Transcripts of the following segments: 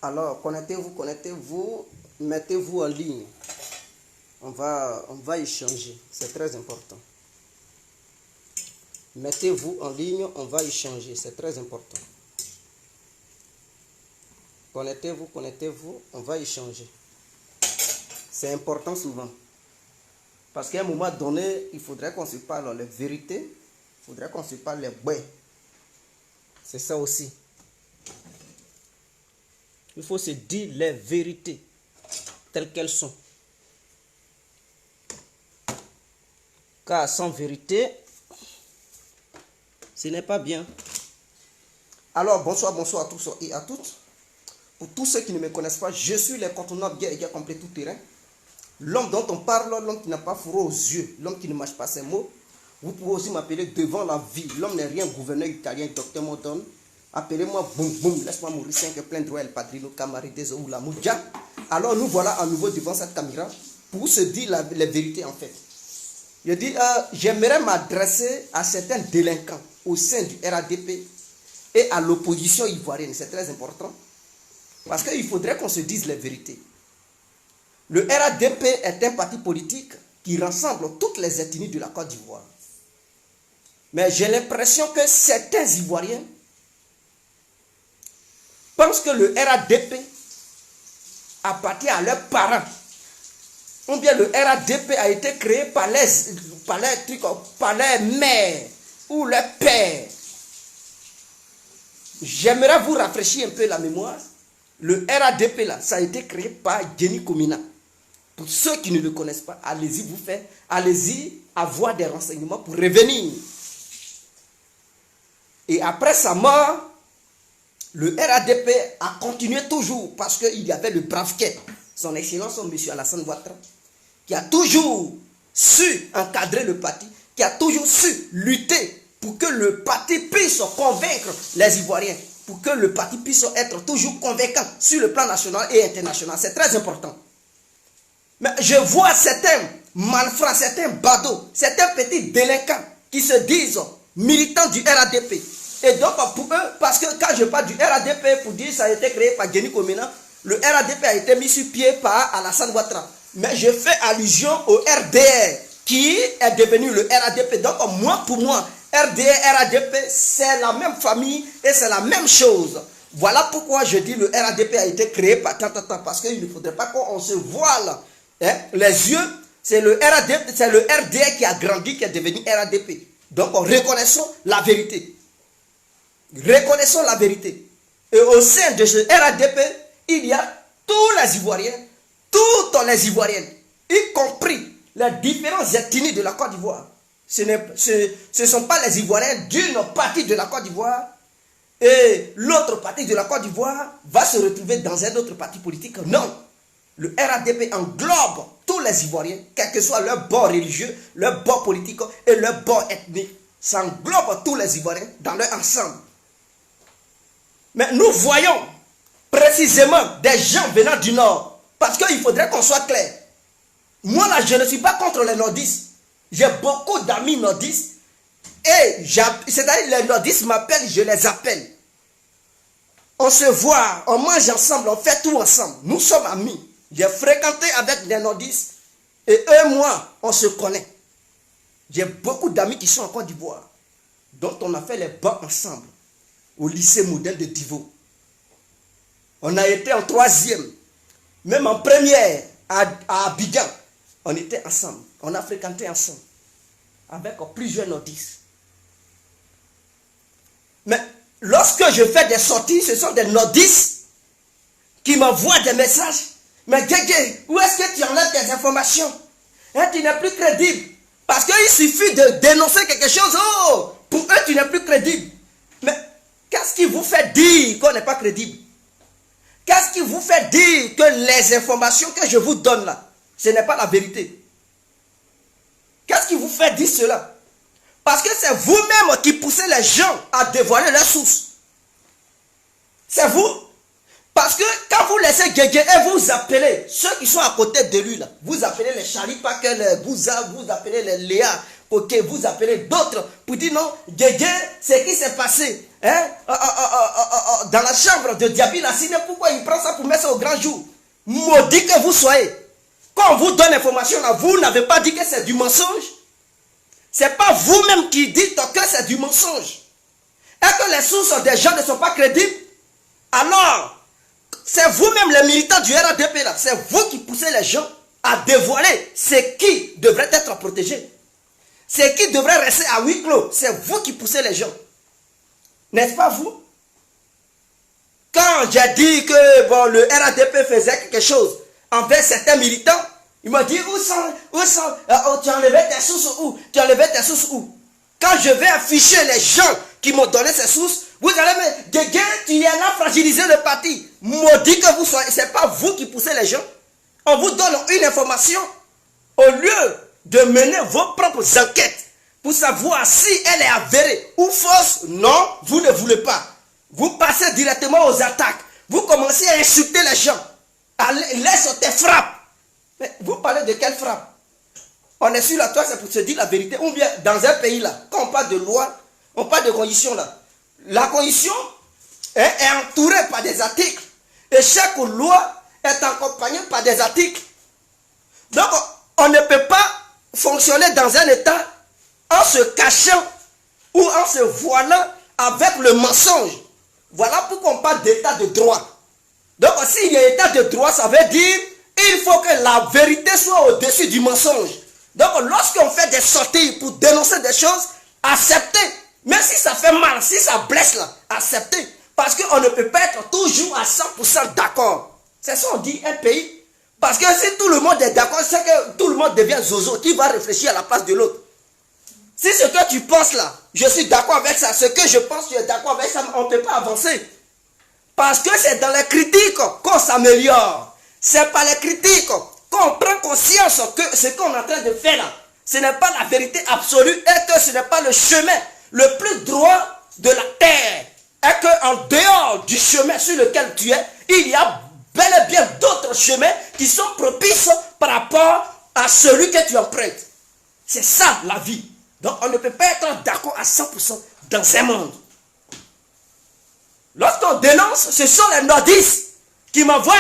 Alors, connectez-vous, mettez-vous en ligne. On va échanger, c'est très important. Mettez-vous en ligne, on va échanger, c'est très important. Connectez-vous, on va échanger. C'est important souvent. Parce qu'à un moment donné, il faudrait qu'on se parle les vérités, il faudrait qu'on se parle les bouets. C'est ça aussi. Il faut se dire les vérités telles qu'elles sont. Car sans vérité, ce n'est pas bien. Alors, bonsoir à tous et à toutes. Pour tous ceux qui ne me connaissent pas, je suis l'incontournable guerre et guerre complet tout terrain. L'homme dont on parle, l'homme qui n'a pas fourreau aux yeux, l'homme qui ne mâche pas ses mots. Vous pouvez aussi m'appeler devant la vie. L'homme n'est rien, gouverneur italien, docteur Modon. Appelez-moi boum boum, laisse-moi mourir 5 plein de El Padrino, Camarades ou la Moudja. Alors nous voilà à nouveau devant cette caméra pour se dire les vérités en fait. Je dis, j'aimerais m'adresser à certains délinquants au sein du RADP et à l'opposition ivoirienne. C'est très important. Parce qu'il faudrait qu'on se dise les vérités. Le RADP est un parti politique qui rassemble toutes les ethnies de la Côte d'Ivoire. Mais j'ai l'impression que certains Ivoiriens pensent que le RADP appartient à leurs parents. Ou bien le RADP a été créé par les mères ou les pères. J'aimerais vous rafraîchir un peu la mémoire. Le RADP là, ça a été créé par Jenny Komina. Pour ceux qui ne le connaissent pas, allez-y avoir des renseignements pour revenir. Et après sa mort, le RADP a continué toujours parce qu'il y avait le brave quai, son excellence, M. Alassane Ouattara, qui a toujours su encadrer le parti, qui a toujours su lutter pour que le parti puisse convaincre les Ivoiriens, pour que le parti puisse être toujours convaincant sur le plan national et international. C'est très important. Mais je vois certains malfrats, certains badauds, certains petits délinquants qui se disent militants du RADP. Et donc pour eux, parce que quand je parle du RADP, pour dire que ça a été créé par Jenny Komina, le RADP a été mis sur pied par Alassane Ouattara. Mais je fais allusion au RDR qui est devenu le RADP. Donc pour moi, RDR, RADP, c'est la même famille et c'est la même chose. Voilà pourquoi je dis le RADP a été créé par tant. Parce qu'il ne faudrait pas qu'on se voile les yeux. C'est le RADP, c'est le RDR qui a grandi, qui est devenu RADP. Donc reconnaissons la vérité. Reconnaissons la vérité. Et au sein de ce RADP, il y a tous les Ivoiriens, toutes les Ivoiriennes, y compris les différentes ethnies de la Côte d'Ivoire. Ce ne sont pas les Ivoiriens d'une partie de la Côte d'Ivoire et l'autre partie de la Côte d'Ivoire va se retrouver dans un autre parti politique. Non. Le RADP englobe tous les Ivoiriens, quel que soit leur bord religieux, leur bord politique et leur bord ethnique. Ça englobe tous les Ivoiriens dans leur ensemble. Mais nous voyons précisément des gens venant du Nord. Parce qu'il faudrait qu'on soit clair. Moi là, je ne suis pas contre les nordistes. J'ai beaucoup d'amis nordistes. Et c'est-à-dire les nordistes m'appellent, je les appelle. On se voit, on mange ensemble, on fait tout ensemble. Nous sommes amis. J'ai fréquenté avec les nordistes. Et eux, moi, on se connaît. J'ai beaucoup d'amis qui sont en Côte d'Ivoire. Dont on a fait les bancs ensemble. Au lycée modèle de Divo. On a été en 3e. Même en première, à Abidjan. On était ensemble. On a fréquenté ensemble. Avec plusieurs nordistes. Mais lorsque je fais des sorties, ce sont des nordistes qui m'envoient des messages. Mais Guégué, où est-ce que tu enlèves tes informations? Tu n'es plus crédible. Parce qu'il suffit de dénoncer quelque chose. Oh, pour eux, tu n'es plus crédible. Mais qu'est-ce qui vous fait dire qu'on n'est pas crédible? Qu'est-ce qui vous fait dire que les informations que je vous donne là, ce n'est pas la vérité? Qu'est-ce qui vous fait dire cela? Parce que c'est vous-même qui poussez les gens à dévoiler leurs sources. C'est vous. Parce que quand vous laissez Guégué et vous appelez ceux qui sont à côté de lui là, vous appelez les Chalipakel, les Bouza, vous appelez les Léa, ok, vous appelez d'autres pour dire non, Guégué, ce qui s'est passé. dans la chambre de Diaby Lassine, pourquoi il prend ça pour mettre ça au grand jour? Maudit que vous soyez. Quand on vous donne l'information là, vous n'avez pas dit que c'est du mensonge. C'est pas vous-même qui dites que c'est du mensonge. Et que les sources des gens ne sont pas crédibles. Alors, c'est vous-même les militants du RADP là. C'est vous qui poussez les gens à dévoiler ce qui devrait être protégé. Ce qui devrait rester à huis clos. C'est vous qui poussez les gens. N'est-ce pas vous? Quand j'ai dit que bon, le RADP faisait quelque chose envers certains militants, il m'a dit où sont, tu as enlevé tes sources où? Tu as enlevé tes sources où? Quand je vais afficher les gens qui m'ont donné ces sources, vous allez me dire, Guégué, tu es là fragiliser le parti. Maudit que vous soyez, c'est pas vous qui poussez les gens. On vous donne une information au lieu de mener vos propres enquêtes pour savoir si elle est avérée ou fausse. Non, vous ne voulez pas. Vous passez directement aux attaques. Vous commencez à insulter les gens. Laisse tes frappes. Mais vous parlez de quelle frappe? On est sur la toile, c'est pour se dire la vérité. Ou bien dans un pays là, quand on parle de loi, on parle de conditions là. La condition est entourée par des articles. Et chaque loi est accompagnée par des articles. Donc on ne peut pas fonctionner dans un état en se cachant ou en se voilant avec le mensonge. Voilà pourquoi on parle d'état de droit. Donc s'il y a état de droit, ça veut dire il faut que la vérité soit au-dessus du mensonge. Donc lorsqu'on fait des sorties pour dénoncer des choses, acceptez. Même si ça fait mal, si ça blesse là, acceptez. Parce qu'on ne peut pas être toujours à 100% d'accord. C'est ça on dit un pays. Parce que si tout le monde est d'accord, c'est que tout le monde devient zozo. Qui va réfléchir à la place de l'autre? Si ce que tu penses là, je suis d'accord avec ça. Ce que je pense, tu es d'accord avec ça, on ne peut pas avancer. Parce que c'est dans les critiques qu'on s'améliore. C'est par les critiques qu'on prend conscience que ce qu'on est en train de faire là, ce n'est pas la vérité absolue et que ce n'est pas le chemin le plus droit de la terre. Et qu'en dehors du chemin sur lequel tu es, il y a bel et bien d'autres chemins qui sont propices par rapport à celui que tu empruntes. C'est ça la vie. Donc on ne peut pas être d'accord à 100% dans un monde. Lorsqu'on dénonce, ce sont les nordistes qui m'envoient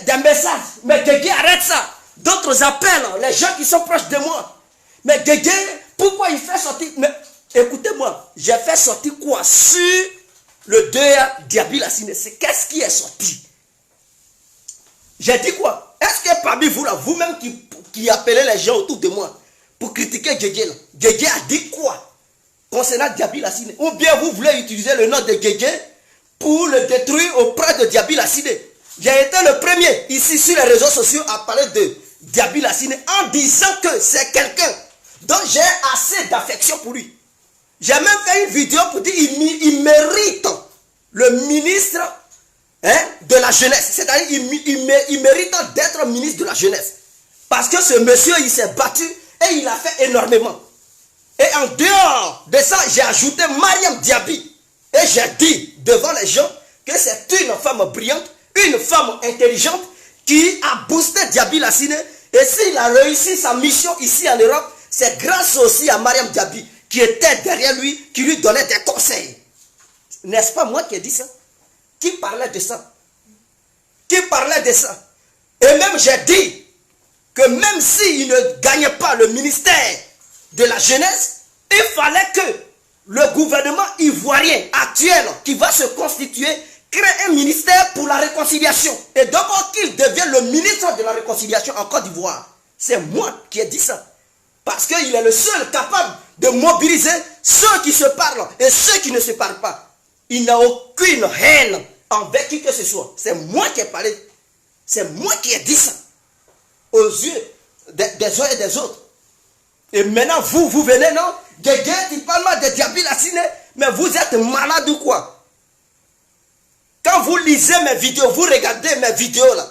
des messages. Mais Guégué, arrête ça. D'autres appellent les gens qui sont proches de moi. Mais Guégué, pourquoi il fait sortir? Mais écoutez-moi, j'ai fait sortir quoi? Sur le 2 Diaby Lassine. Qu'est-ce qui est sorti? J'ai dit quoi? Est-ce que parmi vous là, vous-même qui appelez les gens autour de moi pour critiquer Guégué là, Guégué a dit quoi concernant Diaby Lassine? Ou bien vous voulez utiliser le nom de Guégué pour le détruire auprès de Diaby Lassine? J'ai été le premier ici sur les réseaux sociaux à parler de Diaby Lassine en disant que c'est quelqu'un dont j'ai assez d'affection pour lui. J'ai même fait une vidéo pour dire qu'il mérite le ministre de la jeunesse. C'est-à-dire il mérite d'être ministre de la jeunesse. Parce que ce monsieur, il s'est battu et il a fait énormément. Et en dehors de ça, j'ai ajouté Mariam Diaby. Et j'ai dit devant les gens que c'est une femme brillante, une femme intelligente qui a boosté Diaby Lassine. Et s'il a réussi sa mission ici en Europe, c'est grâce aussi à Mariam Diaby qui était derrière lui, qui lui donnait des conseils. N'est-ce pas moi qui ai dit ça? Qui parlait de ça? Qui parlait de ça? Et même j'ai dit que même s'il ne gagnait pas le ministère de la jeunesse, il fallait que le gouvernement ivoirien actuel qui va se constituer crée un ministère pour la réconciliation. Et donc qu'il devienne le ministre de la réconciliation en Côte d'Ivoire. C'est moi qui ai dit ça. Parce qu'il est le seul capable de mobiliser ceux qui se parlent et ceux qui ne se parlent pas. Il n'a aucune haine envers qui que ce soit. C'est moi qui ai parlé. C'est moi qui ai dit ça. Aux yeux des uns et des autres. Et maintenant, vous venez, non? Guégué, tu parles mal de Diaby Lassine, mais vous êtes malade ou quoi? Quand vous lisez mes vidéos, vous regardez mes vidéos là,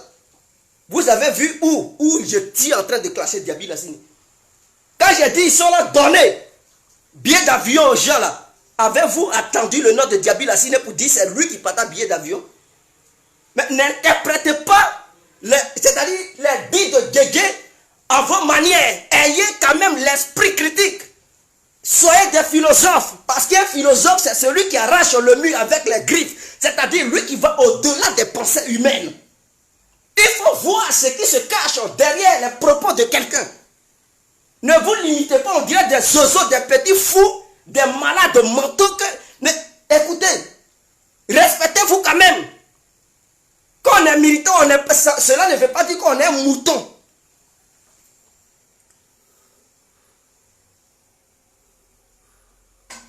vous avez vu où je suis en train de clasher Diaby Lassine. Quand j'ai dit ils sont là, donnez billet d'avion aux gens là, avez-vous attendu le nom de Diaby Lassine pour dire c'est lui qui partage billet d'avion? Mais n'interprétez pas, c'est-à-dire les dits de Guégué à vos manières. Ayez quand même l'esprit critique. Soyez des philosophe. Parce qu'un philosophe, c'est celui qui arrache le mur avec les griffes. C'est-à-dire lui qui va au-delà des pensées humaines. Il faut voir ce qui se cache derrière les propos de quelqu'un. Ne vous limitez pas, on dirait des zozos, des petits fous, des malades mentaux. Mais écoutez, respectez-vous quand même. Quand on est militant, cela ne veut pas dire qu'on est un mouton.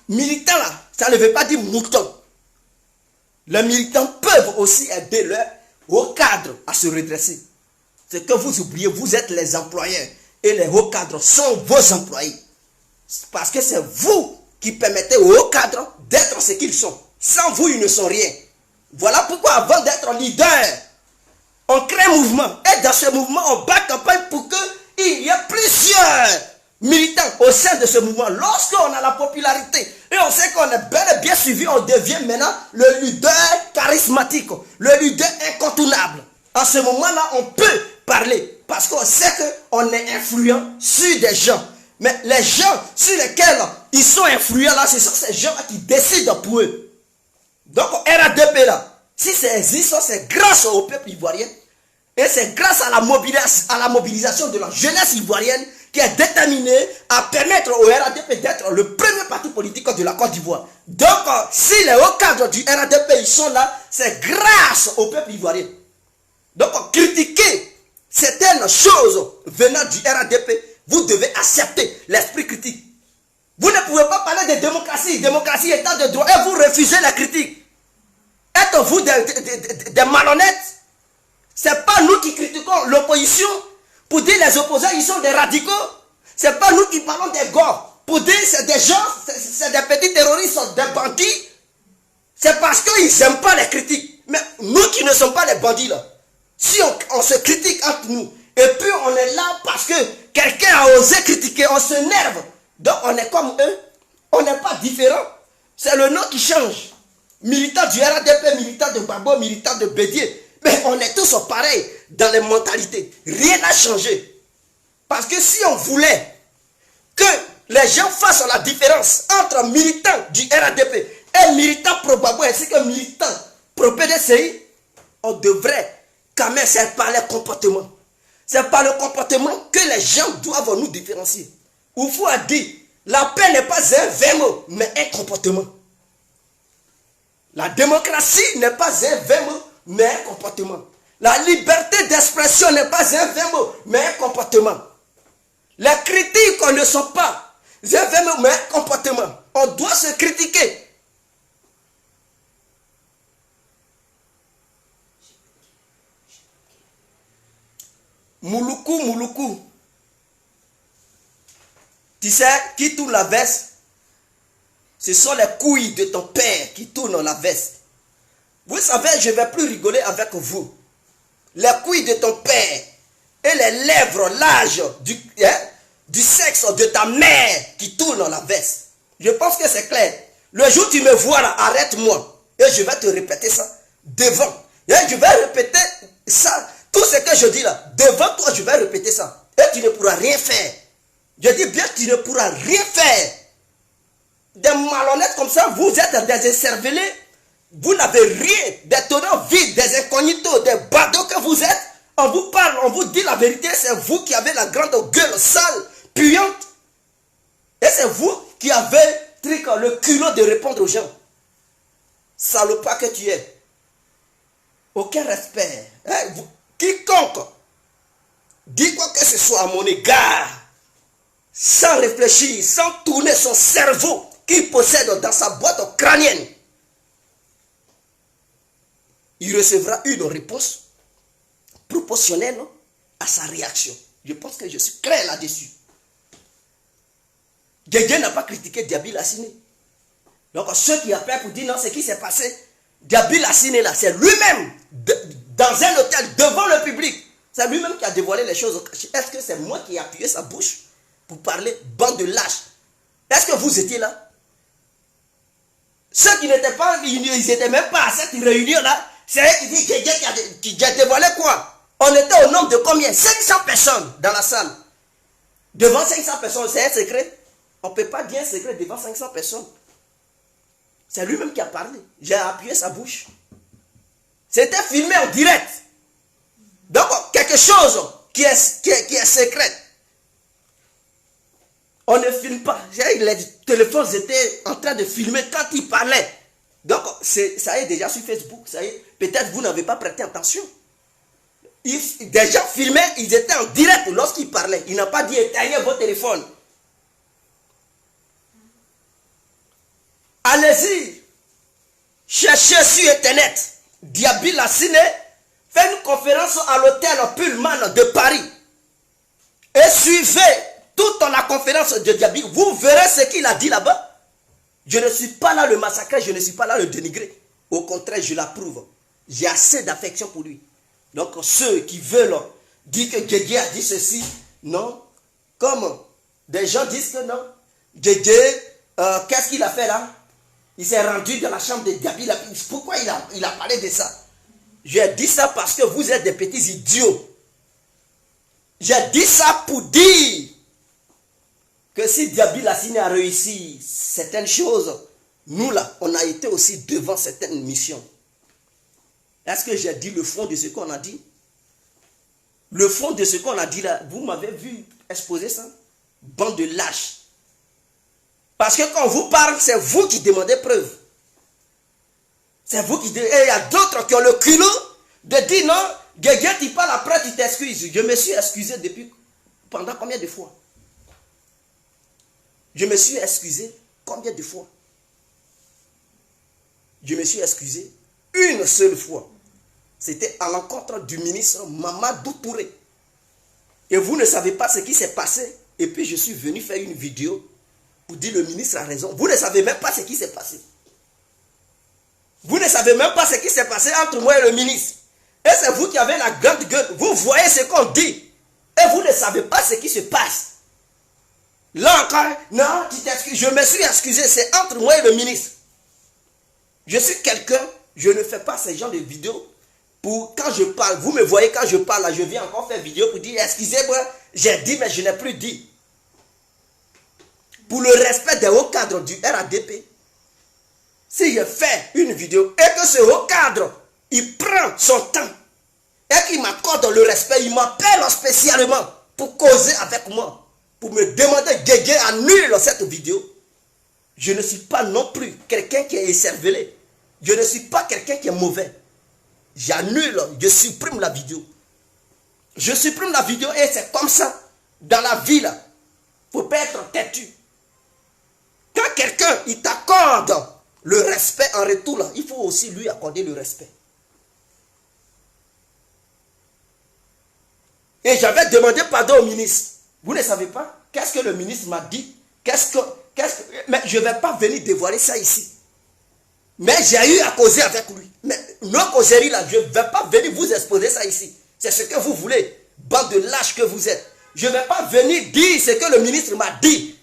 Militant là, ça ne veut pas dire mouton. Les militants peuvent aussi aider leurs hauts cadres à se redresser. C'est que vous oubliez, vous êtes les employeurs et les hauts cadres sont vos employés. Parce que c'est vous qui permettez aux hauts cadres d'être ce qu'ils sont. Sans vous, ils ne sont rien. Voilà pourquoi avant d'être leader, on crée un mouvement. Et dans ce mouvement, on bat campagne pour qu'il y ait plusieurs militants au sein de ce mouvement. Lorsqu'on a la popularité et on sait qu'on est bel et bien suivi, on devient maintenant le leader charismatique, le leader incontournable. En ce moment-là, on peut parler parce qu'on sait qu'on est influent sur des gens. Mais les gens sur lesquels ils sont influents là, ce sont ces gens qui décident pour eux. Donc RADP là, si c'est existant, c'est grâce au peuple ivoirien et c'est grâce à la mobilisation de la jeunesse ivoirienne qui est déterminée à permettre au RADP d'être le premier parti politique de la Côte d'Ivoire. Donc si les hauts cadres du RADP ils sont là, c'est grâce au peuple ivoirien. Donc critiquer certaines choses venant du RADP, vous devez accepter l'esprit critique. Vous ne pouvez pas parler de démocratie, démocratie état de droit, et vous refusez la critique. Êtes-vous des malhonnêtes? C'est pas nous qui critiquons l'opposition pour dire les opposants, ils sont des radicaux. C'est pas nous qui parlons des gars pour dire c'est des gens, c'est des petits terroristes, des bandits. C'est parce qu'ils n'aiment pas les critiques. Mais nous qui ne sommes pas les bandits là, si on se critique entre nous, et puis on est là parce que quelqu'un a osé critiquer, on se nerve. Donc on est comme eux, on n'est pas différents. C'est le nom qui change. Militant du RADP, militant de Babo, militant de Bédier. Mais on est tous pareils dans les mentalités. Rien n'a changé. Parce que si on voulait que les gens fassent la différence entre militants du RADP et militants pro Babo ainsi que militants pro PDCI, on devrait quand même, c'est par le comportement. C'est par le comportement que les gens doivent nous différencier. Oufou a dit, la paix n'est pas un vain mot, mais un comportement. La démocratie n'est pas un vain mot, mais un comportement. La liberté d'expression n'est pas un vain mot, mais un comportement. Les critiques ne sont pas un vain mot, mais un comportement. On doit se critiquer. Mouloukou, Mouloukou. Tu sais, qui tourne la veste? Ce sont les couilles de ton père qui tournent la veste. Vous savez, je ne vais plus rigoler avec vous. Les couilles de ton père et les lèvres larges du sexe de ta mère qui tournent la veste. Je pense que c'est clair. Le jour où tu me vois là, arrête-moi. Et je vais te répéter ça devant. Et je vais répéter ça. Tout ce que je dis là, devant toi, je vais répéter ça. Et tu ne pourras rien faire. Je dis bien, tu ne pourras rien faire. Des malhonnêtes comme ça, vous êtes des écervelés. Vous n'avez rien, des tenants vides, des incognitos, des badauds que vous êtes. On vous parle, on vous dit la vérité. C'est vous qui avez la grande gueule sale, puante. Et c'est vous qui avez le culot de répondre aux gens. Salopard que tu es. Aucun respect. Hein? Quiconque dit quoi que ce soit à mon égard, sans réfléchir, sans tourner son cerveau qu'il possède dans sa boîte crânienne, il recevra une réponse proportionnelle à sa réaction. Je pense que je suis clair là-dessus. Dieu n'a pas critiqué Diaby Lassiné. Donc ceux qui appellent pour dire non, ce qui s'est passé, Diaby Lassiné là, c'est lui-même dans un hôtel devant le public. C'est lui-même qui a dévoilé les choses. Est-ce que c'est moi qui ai appuyé sa bouche pour parler bande de lâches? Est-ce que vous étiez là? Ceux qui n'étaient pas, ils n'étaient même pas à cette réunion-là. C'est eux qui disent qui a dévoilé quoi? On était au nombre de combien? 500 personnes dans la salle. Devant 500 personnes, c'est un secret. On ne peut pas dire un secret devant 500 personnes. C'est lui-même qui a parlé. J'ai appuyé sa bouche. C'était filmé en direct. Donc, quelque chose qui est secret. On ne filme pas. Les téléphones étaient en train de filmer quand il parlait. Donc, ça est déjà sur Facebook. Ça y est. Peut-être vous n'avez pas prêté attention. Des gens filmaient, ils étaient en direct lorsqu'il parlait. Il n'a pas dit éteignez vos téléphones. Allez-y, cherchez sur Internet. Diaby Lassine fait une conférence à l'hôtel Pullman de Paris. Et suivez toute la conférence de Diaby. Vous verrez ce qu'il a dit là-bas. Je ne suis pas là le massacrer, je ne suis pas là le dénigrer. Au contraire, je l'approuve. J'ai assez d'affection pour lui. Donc ceux qui veulent dire que Djedje a dit ceci, non. Comme des gens disent que non. Djedje, qu'est-ce qu'il a fait là? Il s'est rendu dans la chambre de Diaby. Pourquoi il a parlé de ça? J'ai dit ça parce que vous êtes des petits idiots. J'ai dit ça pour dire que si Diaby Lassine a réussi certaines choses, nous là, on a été aussi devant certaines missions. Est-ce que j'ai dit le fond de ce qu'on a dit? Le fond de ce qu'on a dit là, vous m'avez vu exposer ça? Bande de lâches. Parce que quand on vous parle, c'est vous qui demandez preuve. C'est vous qui... Et il y a d'autres qui ont le culot de dire non, Guégué, tu parles après, tu t'excuses. Je me suis excusé depuis... Pendant combien de fois? Je me suis excusé combien de fois? Je me suis excusé une seule fois. C'était à l'encontre du ministre Mamadou Touré. Et vous ne savez pas ce qui s'est passé. Et puis je suis venu faire une vidéo pour dire le ministre a raison. Vous ne savez même pas ce qui s'est passé. Vous ne savez même pas ce qui s'est passé entre moi et le ministre. Et c'est vous qui avez la grande gueule. Vous voyez ce qu'on dit. Et vous ne savez pas ce qui se passe. Là encore, non, tu t'excuses. Je me suis excusé. C'est entre moi et le ministre. Je suis quelqu'un, je ne fais pas ce genre de vidéos. Pour quand je parle, vous me voyez quand je parle, là, je viens encore faire vidéo pour dire, excusez-moi, j'ai dit, mais je n'ai plus dit. Pour le respect des hauts cadres du RADP, si je fais une vidéo et que ce haut cadre, il prend son temps et qu'il m'accorde le respect, il m'appelle spécialement pour causer avec moi, pour me demander, Guégué, annule cette vidéo. Je ne suis pas non plus quelqu'un qui est écervelé. Je ne suis pas quelqu'un qui est mauvais. J'annule, je supprime la vidéo. Je supprime la vidéo et c'est comme ça. Dans la vie, là, il ne faut pas être têtu. Quand quelqu'un, il t'accorde le respect en retour, là, il faut aussi lui accorder le respect. Et j'avais demandé pardon au ministre. Vous ne savez pas? Qu'est-ce que le ministre m'a dit? Mais je ne vais pas venir dévoiler ça ici. Mais j'ai eu à causer avec lui. Mais nos causeries là, je ne vais pas venir vous exposer ça ici. C'est ce que vous voulez. Bande de lâches que vous êtes. Je ne vais pas venir dire ce que le ministre m'a dit.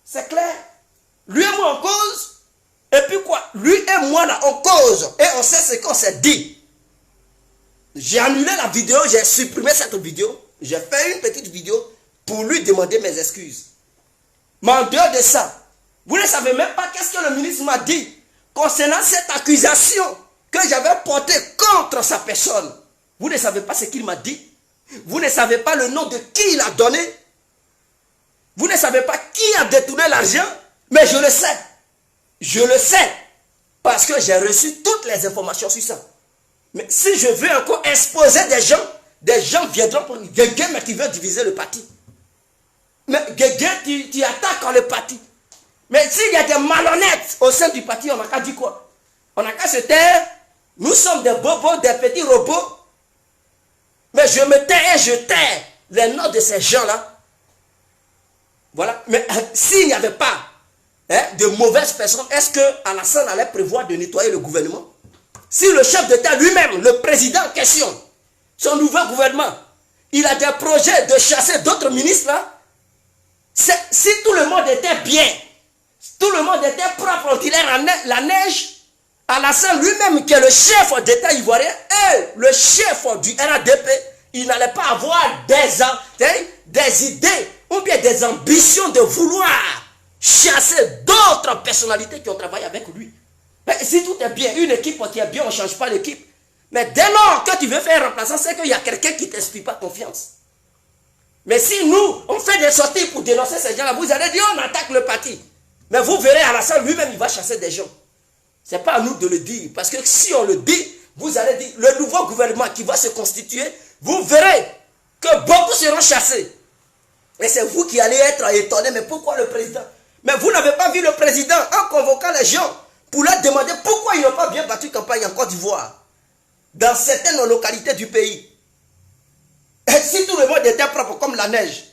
C'est clair. Lui et moi en cause. Et puis quoi? Lui et moi là en cause. Et on sait ce qu'on s'est dit. J'ai annulé la vidéo, j'ai supprimé cette vidéo. J'ai fait une petite vidéo pour lui demander mes excuses. Mais en dehors de ça, vous ne savez même pas qu'est-ce que le ministre m'a dit concernant cette accusation que j'avais portée contre sa personne. Vous ne savez pas ce qu'il m'a dit. Vous ne savez pas le nom de qui il a donné. Vous ne savez pas qui a détourné l'argent. Mais je le sais. Je le sais. Parce que j'ai reçu toutes les informations sur ça. Mais si je veux encore exposer des gens viendront pour Guégué, mais qui veut diviser le parti. Mais Guégué, tu attaques le parti. Mais s'il y a des malhonnêtes au sein du parti, on n'a qu'à dire quoi? On n'a qu'à se taire. Nous sommes des bobos, des petits robots. Mais je me tais et je tais les noms de ces gens-là. Voilà. Mais s'il n'y avait pas de mauvaises personnes, est-ce que Alassane allait prévoir de nettoyer le gouvernement? Si le chef d'État lui-même, le président en question, son nouveau gouvernement, il a des projets de chasser d'autres ministres là, si tout le monde était bien, tout le monde était propre, on tirait la neige, Alassane lui-même qui est le chef d'État ivoirien et le chef du RADP, il n'allait pas avoir des idées ou bien des ambitions de vouloir chasser d'autres personnalités qui ont travaillé avec lui. Mais si tout est bien, une équipe qui est bien, on ne change pas l'équipe. Mais dès lors que tu veux faire un remplaçant, c'est qu'il y a quelqu'un qui ne t'inspire pas confiance. Mais si nous, on fait des sorties pour dénoncer ces gens-là, vous allez dire on attaque le parti. Mais vous verrez, Alassane lui-même, il va chasser des gens. Ce n'est pas à nous de le dire. Parce que si on le dit, vous allez dire, le nouveau gouvernement qui va se constituer, vous verrez que beaucoup seront chassés. Et c'est vous qui allez être étonnés, mais pourquoi le président? Mais vous n'avez pas vu le président en convoquant les gens pour leur demander pourquoi ils n'ont pas bien battu campagne en Côte d'Ivoire, dans certaines localités du pays. Et si tout le monde était propre comme la neige,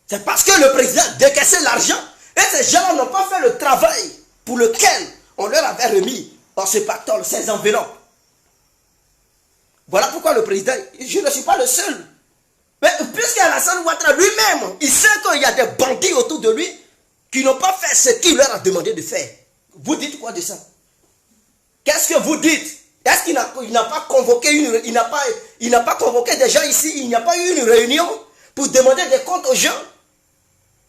c'est parce que le président décaissait l'argent et ces gens n'ont pas fait le travail pour lequel on leur avait remis dans ce pactole, ces enveloppes. Voilà pourquoi le président, je ne suis pas le seul. Mais puisqu'Alassane Ouattara lui-même, il sait qu'il y a des bandits autour de lui qui n'ont pas fait ce qu'il leur a demandé de faire. Vous dites quoi de ça? Qu'est-ce que vous dites? Est-ce qu'il n'a pas convoqué il n'a pas convoqué des gens ici, il n'y a pas eu une réunion pour demander des comptes aux gens?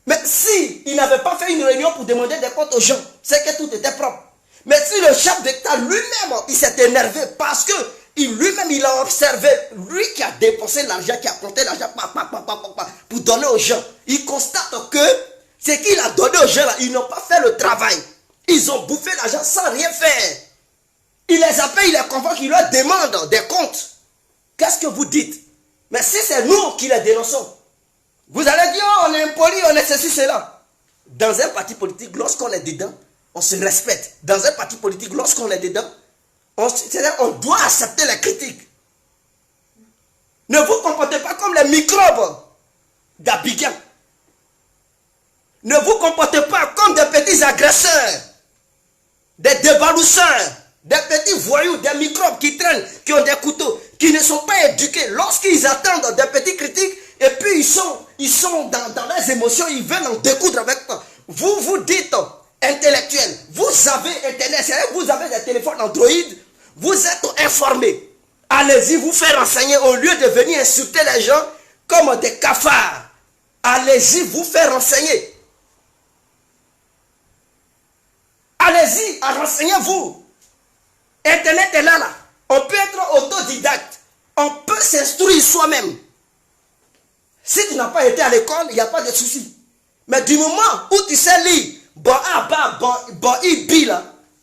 Mais si il n'avait pas fait une réunion pour demander des comptes aux gens, c'est que tout était propre. Mais si le chef d'État lui-même, il s'est énervé parce que lui-même, il a observé, lui qui a dépensé l'argent, qui a compté l'argent pour donner aux gens, il constate que ce qu'il a donné aux gens, là, ils n'ont pas fait le travail. Ils ont bouffé l'argent sans rien faire. Il les appelle, il les convoque, il leur demande des comptes. Qu'est-ce que vous dites? Mais si c'est nous qui les dénonçons, vous allez dire, oh, on est impoli, on est ceci, cela. Dans un parti politique, lorsqu'on est dedans, on se respecte. Dans un parti politique, lorsqu'on est dedans, on doit accepter les critiques. Ne vous comportez pas comme les microbes d'Abidjan. Ne vous comportez pas comme des petits agresseurs, des débalousseurs, des petits voyous, des microbes qui traînent, qui ont des couteaux, qui ne sont pas éduqués. Lorsqu'ils attendent des petites critiques, et puis ils sont dans leurs émotions, ils veulent en découdre avec toi. Vous vous dites intellectuel, vous avez Internet, vous avez des téléphones Android, vous êtes informés. Allez-y vous faire renseigner au lieu de venir insulter les gens comme des cafards. Allez-y vous faire renseigner. Allez-y, renseignez-vous. Internet est là. On peut être autodidacte. On peut s'instruire soi-même. Si tu n'as pas été à l'école, il n'y a pas de souci. Mais du moment où tu sais lire,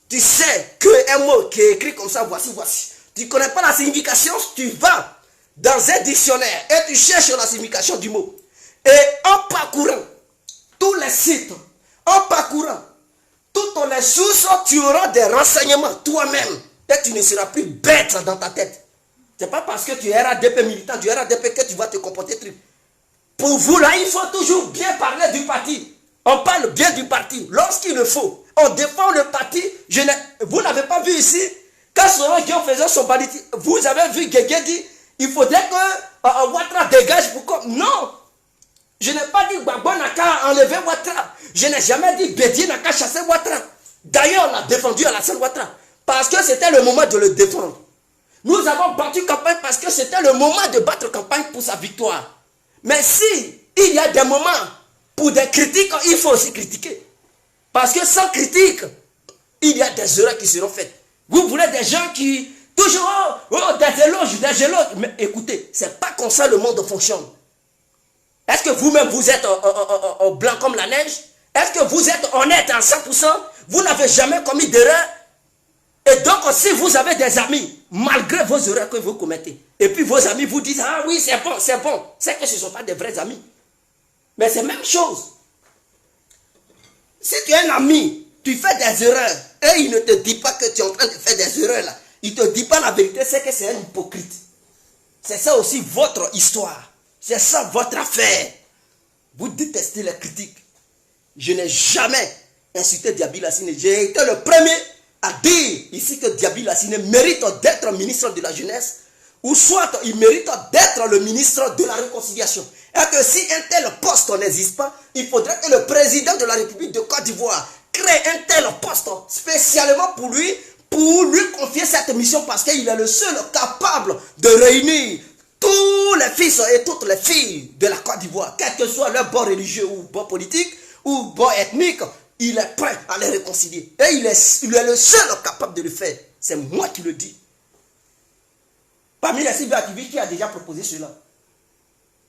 tu sais qu'un mot qui est écrit comme ça, voici. Tu ne connais pas la signification, tu vas dans un dictionnaire et tu cherches la signification du mot. Et en parcourant tous les sites, en parcourant toutes les sources, tu auras des renseignements toi-même. Et tu ne seras plus bête dans ta tête. Ce n'est pas parce que tu es RADP militant, du RADP que tu vas te comporter truc. Pour vous là, il faut toujours bien parler du parti. On parle bien du parti. Lorsqu'il le faut, on défend le parti. Vous n'avez pas vu ici, quand Soron Guillaume faisait son banditisme, vous avez vu Guégué dire, il faudrait que Ouattara dégage pour quoi? Non. Je n'ai pas dit Gbagbo n'a qu'à enlever Ouattara. Je n'ai jamais dit Bédié n'a qu'à chasser Ouattara. D'ailleurs, on a défendu Alassane Ouattara. Parce que c'était le moment de le défendre. Nous avons battu campagne parce que c'était le moment de battre campagne pour sa victoire. Mais si il y a des moments pour des critiques, il faut aussi critiquer. Parce que sans critique, il y a des erreurs qui seront faites. Vous voulez des gens qui, toujours, des éloges. Mais écoutez, c'est pas comme ça le monde fonctionne. Est-ce que vous-même vous êtes au blanc comme la neige? Est-ce que vous êtes honnête à 100%? Vous n'avez jamais commis d'erreur? Et donc, si vous avez des amis, malgré vos erreurs que vous commettez, et puis vos amis vous disent, ah oui, c'est bon, c'est que ce ne sont pas des vrais amis. Mais c'est la même chose. Si tu es un ami, tu fais des erreurs, et il ne te dit pas que tu es en train de faire des erreurs là, il ne te dit pas la vérité, c'est que c'est un hypocrite. C'est ça aussi votre histoire. C'est ça votre affaire. Vous détestez les critiques. Je n'ai jamais insulté Diaby Lassine. J'ai été le premier à dire ici que Diaby Lassine mérite d'être ministre de la jeunesse, ou soit il mérite d'être le ministre de la réconciliation. Et que si un tel poste n'existe pas, il faudrait que le président de la République de Côte d'Ivoire crée un tel poste spécialement pour lui confier cette mission, parce qu'il est le seul capable de réunir tous les fils et toutes les filles de la Côte d'Ivoire, quel que soit leur bord religieux ou bord politique ou bord ethnique, il est prêt à les réconcilier. Et il est le seul capable de le faire. C'est moi qui le dis. Parmi les cibles activistes qui a déjà proposé cela.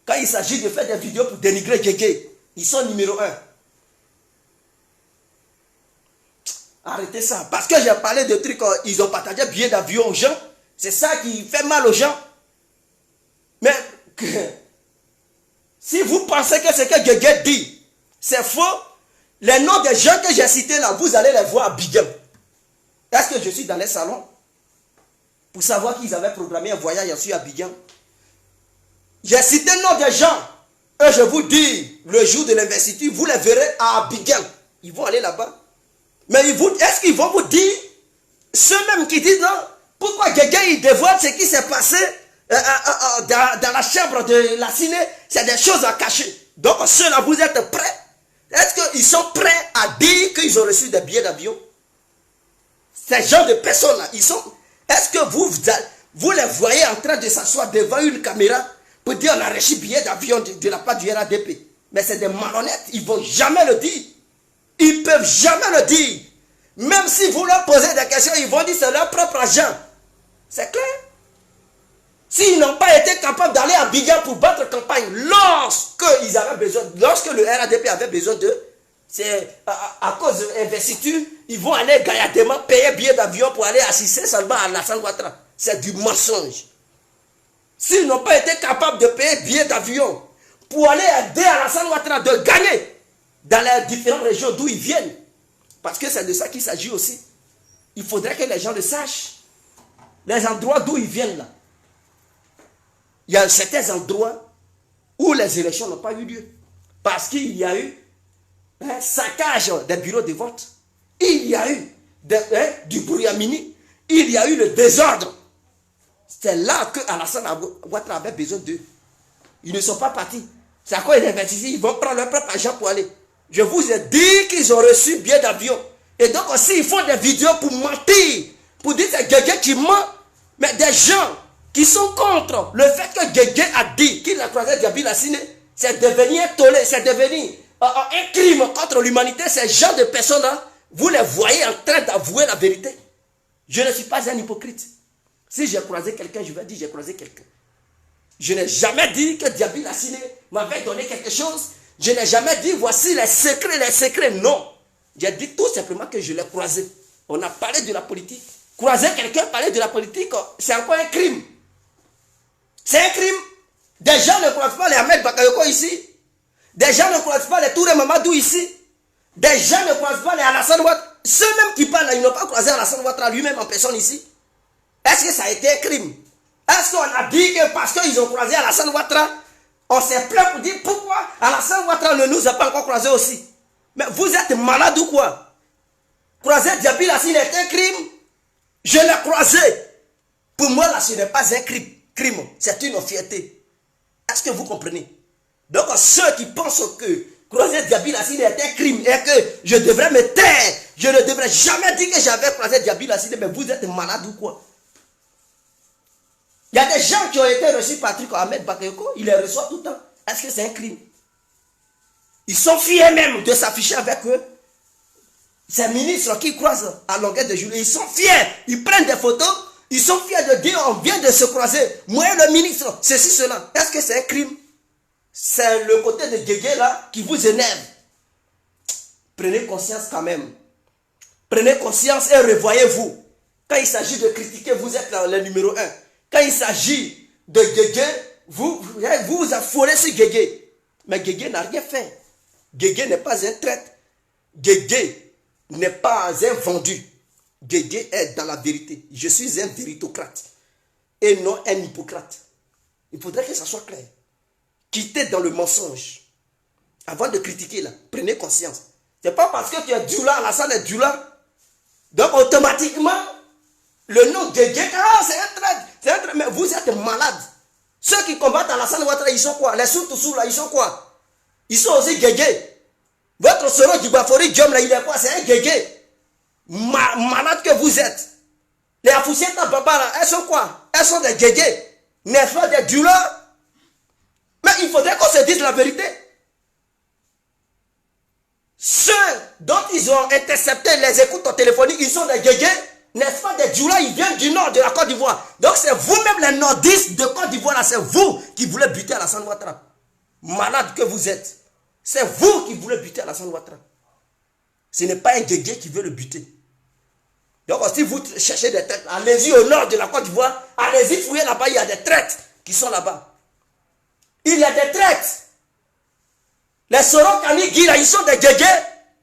Quand il s'agit de faire des vidéos pour dénigrer Gégé, ils sont numéro 1. Arrêtez ça. Parce que j'ai parlé de trucs, ils ont partagé billets d'avion aux gens. C'est ça qui fait mal aux gens. Mais si vous pensez que ce que Gégé dit, c'est faux, les noms des gens que j'ai cités là, vous allez les voir à Abidjan. Est-ce que je suis dans les salons pour savoir qu'ils avaient programmé un voyage sur Abidjan? J'ai cité le nom des gens. Et je vous dis, le jour de l'investiture, vous les verrez à Abidjan. Ils vont aller là-bas. Mais est-ce qu'ils vont vous dire, ceux-mêmes qui disent non, pourquoi Gégé il dévoile ce qui s'est passé dans la chambre de la ciné, c'est des choses à cacher. Donc ceux-là, vous êtes prêts? Est-ce qu'ils sont prêts à dire qu'ils ont reçu des billets d'avion? Ces gens de personnes-là, ils sont... Est-ce que vous les voyez en train de s'asseoir devant une caméra pour dire on a reçu billets d'avion de la part du RADP? Mais c'est des malhonnêtes, ils ne vont jamais le dire. Ils ne peuvent jamais le dire. Même si vous leur posez des questions, ils vont dire c'est leur propre argent. C'est clair. S'ils n'ont pas été capables d'aller à Abidjan pour battre campagne lorsque le RADP avait besoin d'eux, c'est à cause de l'investiture, ils vont aller gaillardement payer billet d'avion pour aller assister seulement à Alassane Ouattara. C'est du mensonge. S'ils n'ont pas été capables de payer billet d'avion pour aller aider Alassane Ouattara de gagner dans les différentes régions d'où ils viennent, parce que c'est de ça qu'il s'agit aussi, il faudrait que les gens le sachent. Les endroits d'où ils viennent là. Il y a certains endroits où les élections n'ont pas eu lieu. Parce qu'il y a eu un saccage des bureaux de vote. Il y a eu du brouillamini. Il y a eu le désordre. C'est là que Alassane Ouattara avait besoin d'eux. Ils ne sont pas partis. C'est à quoi ils investissent. Ils vont prendre leur propre argent pour aller. Je vous ai dit qu'ils ont reçu billet d'avion. Et donc aussi, ils font des vidéos pour mentir. Pour dire que c'est Gégé qui ment. Mais des gens qui sont contre le fait que Gégé a dit qu'il a croisé Djaby Lassine, c'est devenu un tollé, c'est devenu un crime contre l'humanité. Ces gens de personnes-là, vous les voyez en train d'avouer la vérité. Je ne suis pas un hypocrite. Si j'ai croisé quelqu'un, je vais dire j'ai croisé quelqu'un. Je n'ai jamais dit que Djaby Lassine m'avait donné quelque chose. Je n'ai jamais dit voici les secrets, non. J'ai dit tout simplement que je l'ai croisé. On a parlé de la politique. Croiser quelqu'un, parler de la politique, c'est encore un crime. C'est un crime. Des gens ne croisent pas les Ahmed Bakayoko ici. Des gens ne croisent pas les Touré Mamadou ici. Des gens ne croisent pas les Alassane Ouattara. Ceux-mêmes qui parlent, ils n'ont pas croisé Alassane Ouattara lui-même en personne ici. Est-ce que ça a été un crime? Est-ce qu'on a dit que parce qu'ils ont croisé Alassane Ouattara, on s'est plaint pour dire pourquoi Alassane Ouattara ne nous a pas encore croisé aussi? Mais vous êtes malade ou quoi? Croiser Djaby Lassine est un crime. Je l'ai croisé. Pour moi, là, ce n'est pas un crime. C'est une fierté. Est-ce que vous comprenez? Donc, ceux qui pensent que croiser Djaby Lassine est un crime et que je devrais me taire, je ne devrais jamais dire que j'avais croisé Djaby Lassine, mais vous êtes malade ou quoi? Il y a des gens qui ont été reçus par Patrick Ahmed Bakayoko, il les reçoit tout le temps. Est-ce que c'est un crime? Ils sont fiers même de s'afficher avec eux. Ces ministres qui croisent à longueur de journée, ils sont fiers. Ils prennent des photos, ils sont fiers de dire on vient de se croiser. Moi le ministre, ceci, cela. Est-ce que c'est un crime? C'est le côté de Gégé là qui vous énerve. Prenez conscience quand même. Prenez conscience et revoyez-vous. Quand il s'agit de critiquer, vous êtes le numéro 1. Quand il s'agit de Gégé, vous vous affolez sur Gégé. Mais Gégé n'a rien fait. Gégé n'est pas un traître. Gégé n'est pas un vendu. Gégé est dans la vérité. Je suis un véritocrate et non un hypocrite. Il faudrait que ça soit clair. Quittez dans le mensonge. Avant de critiquer là, prenez conscience. C'est pas parce que tu es Djoula, Alassane est Djoula, donc automatiquement, le nom Gégé, c'est un traître. Mais vous êtes malade. Ceux qui combattent Alassane Ouattara, ils sont quoi? Les Soutoussou là, ils sont quoi? Ils sont aussi Gégé. Votre Soro du Bafori Diom là, il est quoi? C'est un Gégé. Malade que vous êtes. Les Afoussieta Baba là, elles sont quoi? Elles sont des Gégé. N'est-ce pas des dealers? Mais il faudrait qu'on se dise la vérité. Ceux dont ils ont intercepté les écoutes téléphoniques, ils sont des guégués, n'est-ce pas, des djoulas, ils viennent du nord de la Côte d'Ivoire. Donc c'est vous-même les nordistes de Côte d'Ivoire, là, c'est vous qui voulez buter Alassane Ouattara. Malade que vous êtes. C'est vous qui voulez buter Alassane Ouattara. Ce n'est pas un guégué qui veut le buter. Donc si vous cherchez des traites, allez-y au nord de la Côte d'Ivoire, allez-y fouiller là-bas, il y a des traites qui sont là-bas. Il y a des traites. Les Sorokani Guira, ils sont des guégués,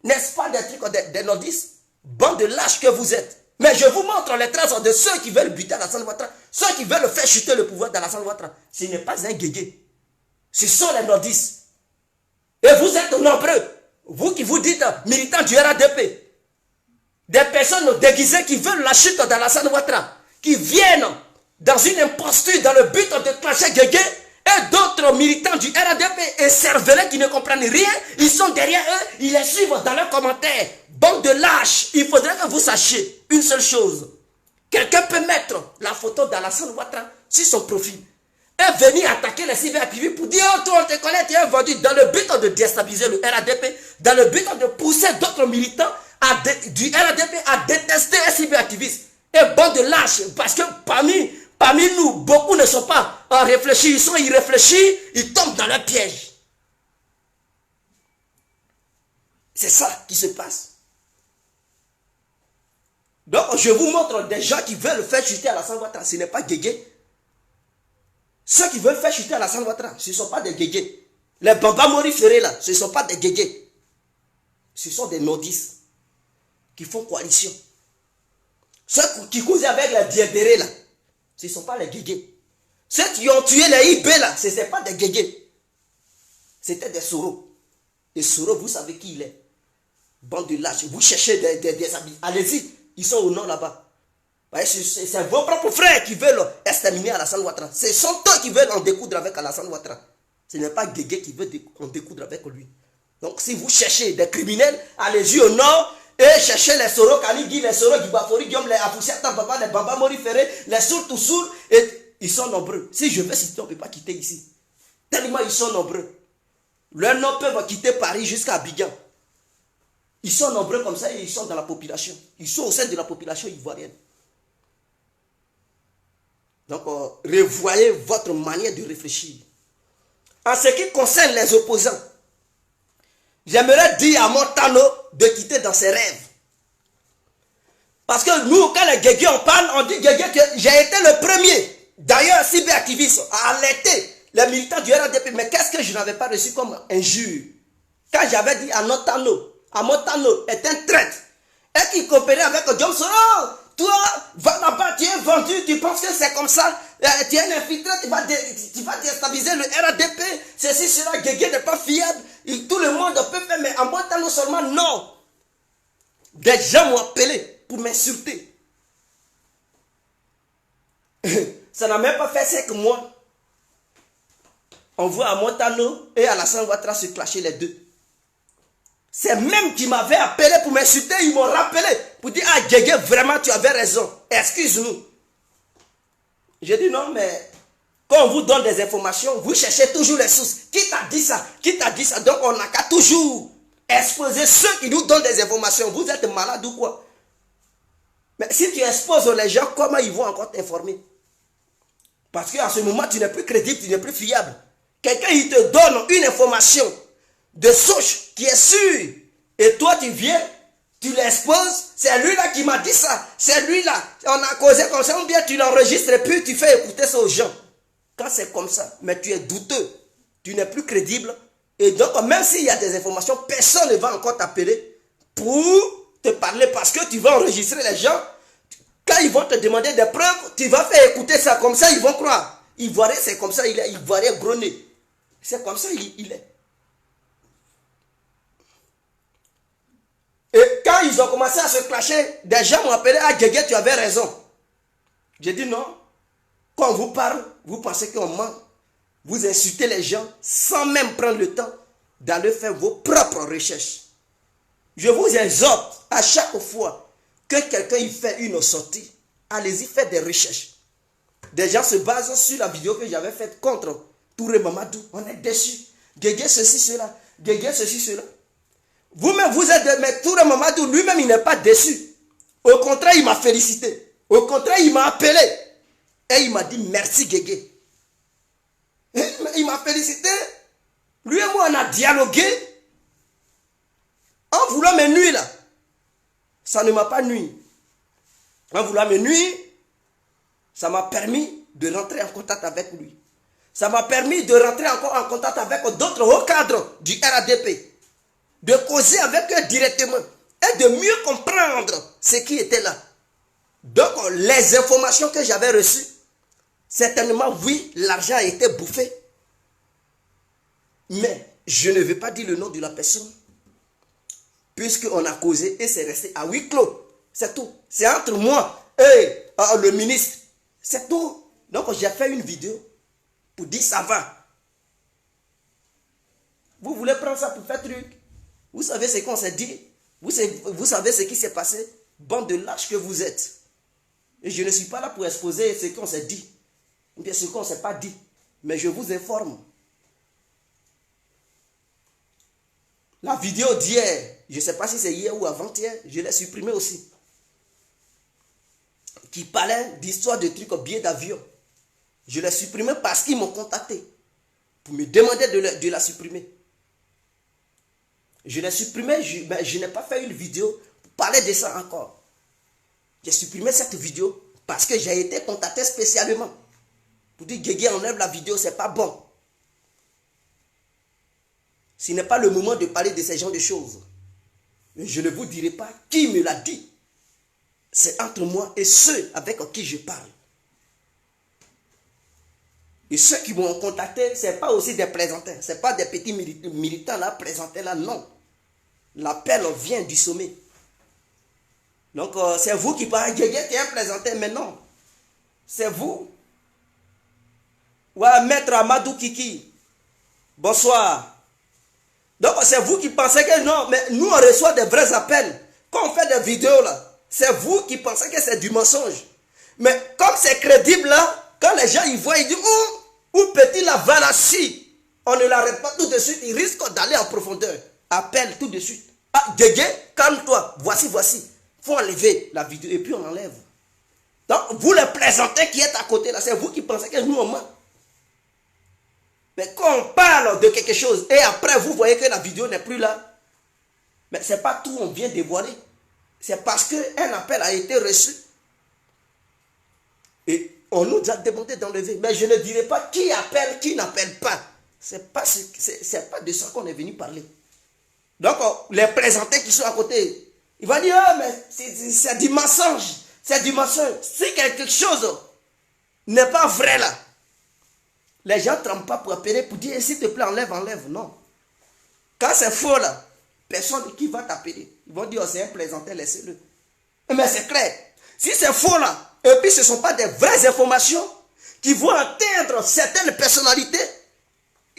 n'est-ce pas, des trucs, des nordistes, bande de lâches que vous êtes. Mais je vous montre les traces de ceux qui veulent buter Alassane Ouattara, ceux qui veulent faire chuter le pouvoir d'Alassane Ouattara. Ce n'est pas un guégué. Ce sont les nordistes. Et vous êtes nombreux, vous qui vous dites militants du RADP, des personnes déguisées qui veulent la chute d'Alassane Ouattara, qui viennent dans une imposture dans le but de clasher guégué. Et d'autres militants du RADP et cervelets qui ne comprennent rien, ils sont derrière eux, ils les suivent dans leurs commentaires. Bande de lâches, il faudrait que vous sachiez une seule chose. Quelqu'un peut mettre la photo d'Alassane Ouattara sur son profil et venir attaquer les cyberactivistes pour dire oh, toi on te connaît, tu es vendu, dans le but de déstabiliser le RADP, dans le but de pousser d'autres militants du RADP à détester les cyberactivistes. Et bande de lâches, parce que Parmi nous, beaucoup ne sont pas réfléchis, ils sont irréfléchis, ils tombent dans leur piège. C'est ça qui se passe. Donc, je vous montre des gens qui veulent faire chuter Alassane Ouattara. Ce n'est pas guégué. Ceux qui veulent faire chuter Alassane Ouattara, ce ne sont pas des guégués. Les Bamba Mori Ferré, là, ce ne sont pas des guégués. Ce sont des nordistes qui font coalition. Ceux qui causent avec les Diendéré, là, ce ne sont pas les guégués. Ceux qui ont tué les IB là, ce n'est pas des guégués. C'était des Soro. Et Soro, vous savez qui il est. Bande de lâches. Vous cherchez des habits. Allez-y, ils sont au nord là-bas. C'est vos propres frères qui veulent exterminer Alassane Ouattara. Ce sont eux qui veulent en découdre avec Alassane Ouattara. Ce n'est pas guégué qui veut en découdre avec lui. Donc si vous cherchez des criminels, allez-y au nord. Et cherchez les Soro Kanigi, les Soro Gibafori, Guillaume, les Afoussiata Baba, les Bamba Mori Ferré, les Sour Toussour, et ils sont nombreux. Si je veux citer, on ne peut pas quitter ici. Tellement ils sont nombreux. Leurs noms peuvent quitter Paris jusqu'à Abidjan. Ils sont nombreux comme ça et ils sont dans la population. Ils sont au sein de la population ivoirienne. Donc, revoyez votre manière de réfléchir. En ce qui concerne les opposants, j'aimerais dire à Montano de quitter dans ses rêves. Parce que nous, quand les guégués on parle, on dit guégué que j'ai été le premier, d'ailleurs cyberactiviste, à alerter les militants du RADP. Mais qu'est-ce que je n'avais pas reçu comme injure? Quand j'avais dit à Montano est un traître, et qu'il coopérait avec Guillaume Soro, toi, va là-bas, tu es vendu, tu penses que c'est comme ça, tu es un infiltré, tu vas déstabiliser le RADP, ceci sera guégué n'est pas fiable, et tout le monde peut faire, mais en Montano seulement, non. Des gens m'ont appelé pour m'insulter. Ça n'a même pas fait 5 mois. On voit à Montano et à Alassane Ouattara se clasher les deux. C'est même qui m'avaient appelé pour m'insulter, ils m'ont rappelé pour dire ah Guégué, vraiment tu avais raison, excuse-nous. J'ai dit non, mais quand on vous donne des informations, vous cherchez toujours les sources. Qui t'a dit ça? Qui t'a dit ça? Donc on n'a qu'à toujours exposer ceux qui nous donnent des informations. Vous êtes malade ou quoi? Mais si tu exposes les gens, comment ils vont encore t'informer? Parce qu'à ce moment, tu n'es plus crédible, tu n'es plus fiable. Quelqu'un, il te donne une information de souche qui est sûre. Et toi, tu viens, tu l'exposes. C'est lui-là qui m'a dit ça. C'est lui-là. On a causé comme ça. Ou bien tu l'enregistres et puis tu fais écouter ça aux gens. Quand c'est comme ça, mais tu es douteux. Tu n'es plus crédible. Et donc, même s'il y a des informations, personne ne va encore t'appeler pour te parler parce que tu vas enregistrer les gens. Quand ils vont te demander des preuves, tu vas faire écouter ça. Comme ça, ils vont croire. Ivoirien, c'est comme ça, il est. Ivoirien gros nez. C'est comme ça, il est. Et quand ils ont commencé à se clasher, des gens m'ont appelé, ah Guégué, tu avais raison. J'ai dit non. Quand on vous parle, vous pensez qu'on ment. Vous insultez les gens sans même prendre le temps d'aller faire vos propres recherches. Je vous exhorte à chaque fois que quelqu'un y fait une sortie, allez-y faire des recherches. Des gens se basent sur la vidéo que j'avais faite contre Touré Mamadou. On est déçus. Guégué ceci, cela. Guégué ceci, cela. Vous-même, vous êtes... Mais Touré Mamadou, lui-même, il n'est pas déçu. Au contraire, il m'a félicité. Au contraire, il m'a appelé. Et il m'a dit merci Guégué. Il m'a félicité. Lui et moi, on a dialogué. En voulant me nuire là. Ça ne m'a pas nui. En voulant me nuire, ça m'a permis de rentrer en contact avec lui. Ça m'a permis de rentrer encore en contact avec d'autres hauts cadres du RADP. De causer avec eux directement. Et de mieux comprendre ce qui était là. Donc, les informations que j'avais reçues, certainement, oui, l'argent a été bouffé. Mais je ne vais pas dire le nom de la personne. Puisqu'on a causé et c'est resté à huis clos. C'est tout. C'est entre moi et le ministre. C'est tout. Donc j'ai fait une vidéo pour dire ça va. Vous voulez prendre ça pour faire truc. Vous savez ce qu'on s'est dit. Vous savez ce qui s'est passé. Bande de lâches que vous êtes. Et je ne suis pas là pour exposer ce qu'on s'est dit. Ou bien ce qu'on ne s'est pas dit. Mais je vous informe. La vidéo d'hier, je ne sais pas si c'est hier ou avant-hier, je l'ai supprimée aussi. Qui parlait d'histoire de trucs au billet d'avion. Je l'ai supprimée parce qu'ils m'ont contacté pour me demander de la supprimer. Je l'ai supprimée, je n'ai pas fait une vidéo pour parler de ça encore. J'ai supprimé cette vidéo parce que j'ai été contacté spécialement pour dire Guégué enlève la vidéo, c'est pas bon. Ce n'est pas le moment de parler de ces genres de choses. Mais je ne vous dirai pas qui me l'a dit. C'est entre moi et ceux avec qui je parle. Et ceux qui m'ont contacté, ce n'est pas aussi des plaisantins. Ce n'est pas des petits militants là, présentés là, non. L'appel vient du sommet. Donc, c'est vous qui parlez, Guégué, tu es un plaisantin, mais non. C'est vous. Ouais, Maître Amadou Kiki. Bonsoir. Donc, c'est vous qui pensez que non, mais nous, on reçoit des vrais appels. Quand on fait des vidéos là, c'est vous qui pensez que c'est du mensonge. Mais comme c'est crédible là, quand les gens y voient, ils disent, où petit la va là-ci. On ne l'arrête pas tout de suite, il risque d'aller en profondeur. Appelle tout de suite. Ah, Guégué, calme-toi, voici. Il faut enlever la vidéo et puis on enlève. Donc, vous les plaisantins qui êtes à côté là, c'est vous qui pensez que nous on ment. Mais quand on parle de quelque chose et après vous voyez que la vidéo n'est plus là, mais ce n'est pas tout on vient dévoiler. C'est parce qu'un appel a été reçu. Et on nous a demandé d'enlever. Mais je ne dirai pas qui appelle, qui n'appelle pas. Ce n'est pas de ça qu'on est venu parler. Donc, les présentés qui sont à côté, ils vont dire, oh, mais c'est du mensonge. C'est du mensonge. Si quelque chose n'est pas vrai là, les gens ne tremblent pas pour appeler, pour dire, s'il te plaît, enlève. Non. Quand c'est faux là, personne qui va t'appeler. Ils vont dire, oh, c'est un plaisantin, laissez-le. Mais c'est clair. Si c'est faux là, et puis ce ne sont pas des vraies informations qui vont atteindre certaines personnalités,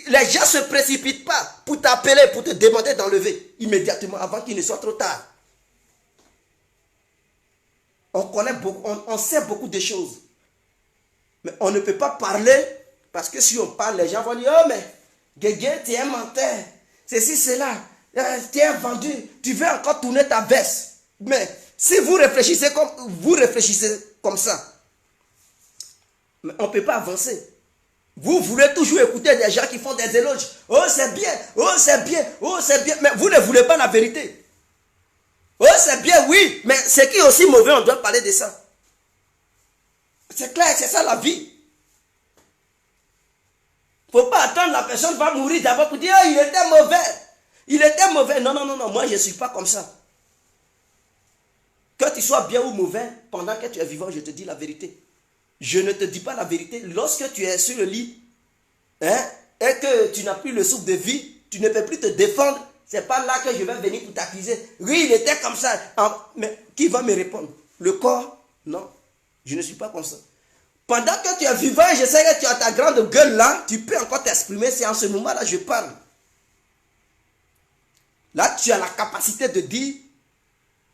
les gens ne se précipitent pas pour t'appeler, pour te demander d'enlever immédiatement avant qu'il ne soit trop tard. On connaît beaucoup, on sait beaucoup de choses. Mais on ne peut pas parler, parce que si on parle, les gens vont dire, oh mais, Guégué, tu es un menteur. Ceci, cela. Tu es vendu. Tu veux encore tourner ta veste. Mais si vous réfléchissez comme ça, mais on ne peut pas avancer. Vous voulez toujours écouter des gens qui font des éloges. Oh, c'est bien. Oh, c'est bien. Oh, c'est bien. Mais vous ne voulez pas la vérité. Oh, c'est bien, oui. Mais ce qui est aussi mauvais, on doit parler de ça. C'est clair, c'est ça la vie. Il ne faut pas attendre la personne va mourir d'abord pour dire, oh, il était mauvais. Il était mauvais. Non, moi je ne suis pas comme ça. Que tu sois bien ou mauvais, pendant que tu es vivant, je te dis la vérité. Je ne te dis pas la vérité. Lorsque tu es sur le lit, hein, et que tu n'as plus le souffle de vie, tu ne peux plus te défendre, c'est pas là que je vais venir pour t'accuser. Oui, il était comme ça. Mais qui va me répondre? Le corps? Non, je ne suis pas comme ça. Pendant que tu es vivant et je sais que tu as ta grande gueule là, tu peux encore t'exprimer. C'est en ce moment-là que je parle. Là, tu as la capacité de dire,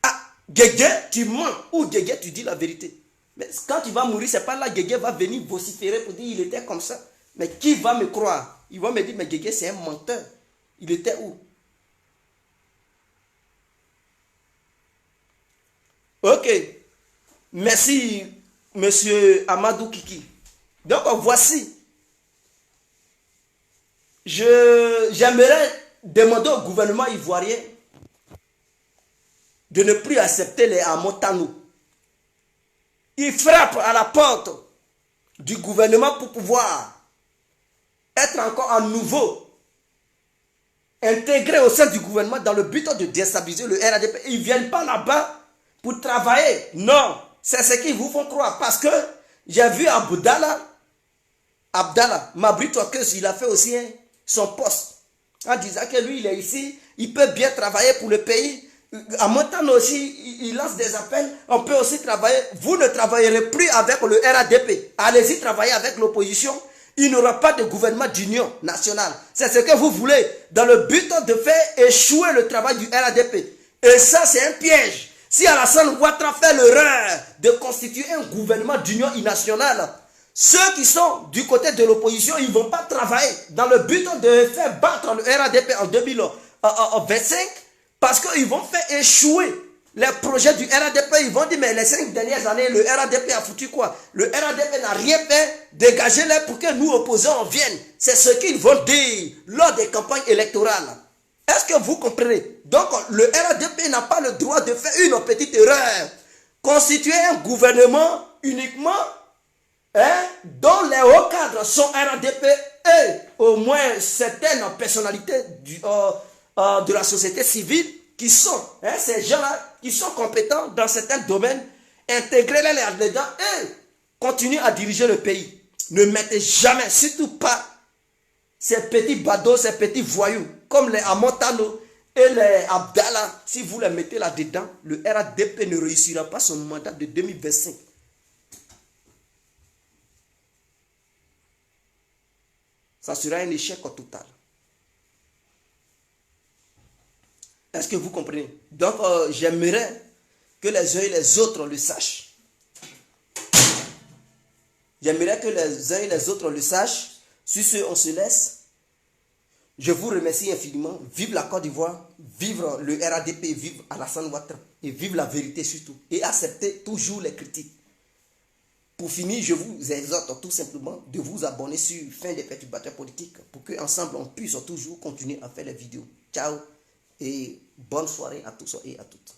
ah, Guégué, tu mens, ou Guégué, tu dis la vérité. Mais quand tu vas mourir, c'est pas là que Guégué va venir vociférer pour dire il était comme ça. Mais qui va me croire? Ils vont me dire, mais Guégué, c'est un menteur. Il était où? Ok. Merci, monsieur Amadou Kiki. Donc, voici. J'aimerais demander au gouvernement ivoirien de ne plus accepter les Amotano. Ils frappent à la porte du gouvernement pour pouvoir être encore à nouveau intégrés au sein du gouvernement dans le but de déstabiliser le RADP. Ils ne viennent pas là-bas pour travailler. Non, c'est ce qu'ils vous font croire. Parce que j'ai vu Abdallah Mabri Tokeus, il a fait aussi son poste en disant que lui, il est ici, il peut bien travailler pour le pays. En montant aussi, il lance des appels, on peut aussi travailler. Vous ne travaillerez plus avec le RADP. Allez-y travailler avec l'opposition. Il n'y aura pas de gouvernement d'union nationale. C'est ce que vous voulez, dans le but de faire échouer le travail du RADP. Et ça, c'est un piège. Si Alassane Ouattara fait l'erreur de constituer un gouvernement d'union nationale, ceux qui sont du côté de l'opposition, ils ne vont pas travailler dans le but de faire battre le RADP en 2025 parce qu'ils vont faire échouer les projets du RADP. Ils vont dire, mais les 5 dernières années, le RADP a foutu quoi? Le RADP n'a rien fait, dégagez-les pour que nous, opposants, viennent. C'est ce qu'ils vont dire lors des campagnes électorales. Est-ce que vous comprenez? Donc, le RADP n'a pas le droit de faire une petite erreur. Constituer un gouvernement uniquement dont les hauts cadres sont RADP et au moins certaines personnalités de la société civile qui sont, ces gens-là, qui sont compétents dans certains domaines, intégrez-les là-dedans et continuez à diriger le pays. Ne mettez jamais, surtout pas, ces petits badauds, ces petits voyous, comme les Amotano et les Abdallah. Si vous les mettez là-dedans, le RADP ne réussira pas son mandat de 2025. Ça sera un échec total. Est-ce que vous comprenez? Donc, j'aimerais que les uns et les autres le sachent. J'aimerais que les uns et les autres le sachent. Sur ce, on se laisse. Je vous remercie infiniment. Vive la Côte d'Ivoire, vive le RADP, vive Alassane Ouattara. Et vive la vérité surtout. Et acceptez toujours les critiques. Pour finir, je vous exhorte tout simplement de vous abonner sur Fin des perturbateurs politiques pour qu'ensemble on puisse toujours continuer à faire les vidéos. Ciao et bonne soirée à tous et à toutes.